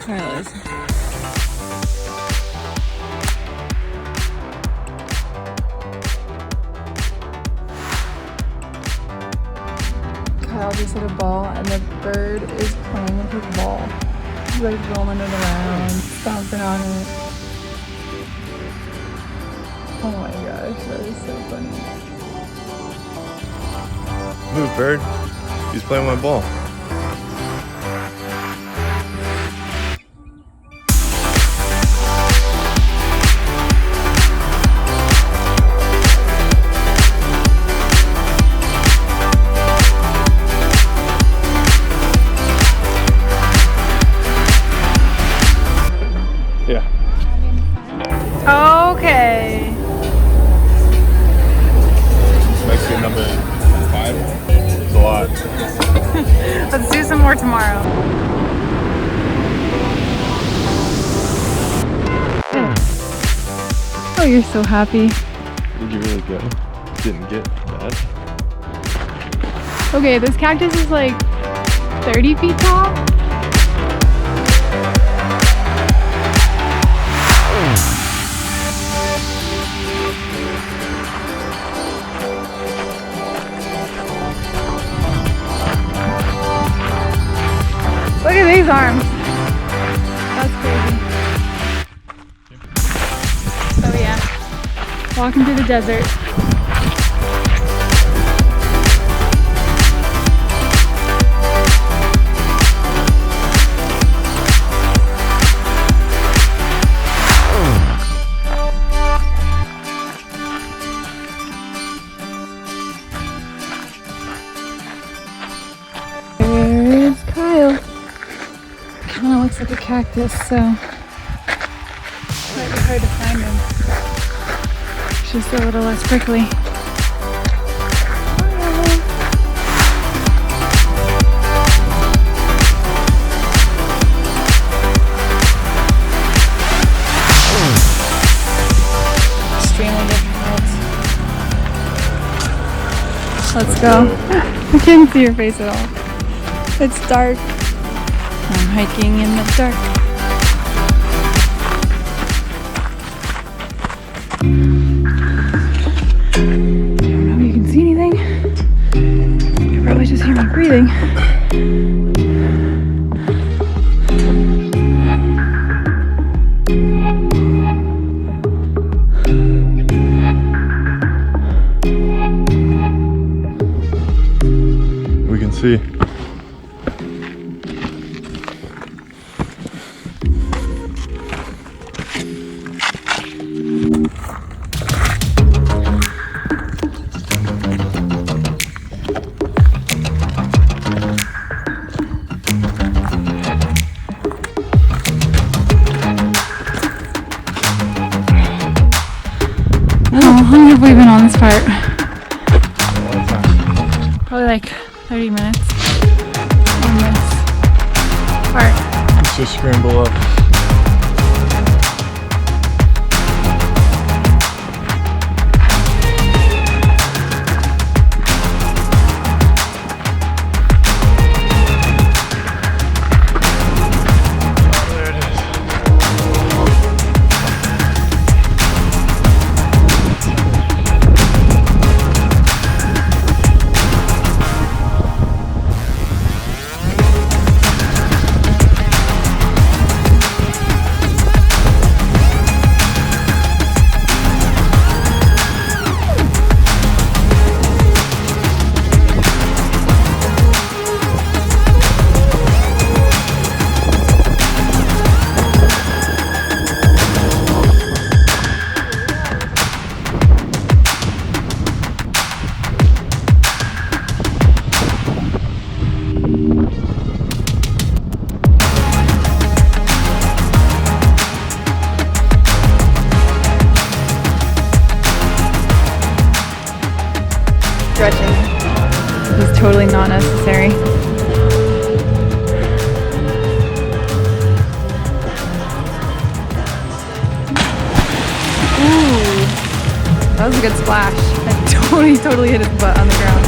Carlos. Kyle just hit a ball and the bird is playing with his ball. He's like rolling it around, stomping on it. Oh my gosh, that is so funny. Move, bird. He's playing with my ball. Okay. Mexican number 5. It's a lot. Let's do some more tomorrow. Oh, you're so happy. Did you really go? Didn't get bad. Okay, this cactus is like 30 feet tall. Look at these arms. That's crazy. So yeah, walking through the desert. There's Kyle. Kind of looks like a cactus, so might be hard to find him. It's just a little less prickly. Extremely difficult. Let's go. I can't see your face at all. It's dark. I'm hiking in the dark. I don't know if you can see anything. You can probably just hear me breathing. We can see. How long have we been on this part? Probably like 30 minutes on this part. Let's just scramble up. stretching is totally not necessary. Ooh, that was a good splash. I totally hit his butt on the ground.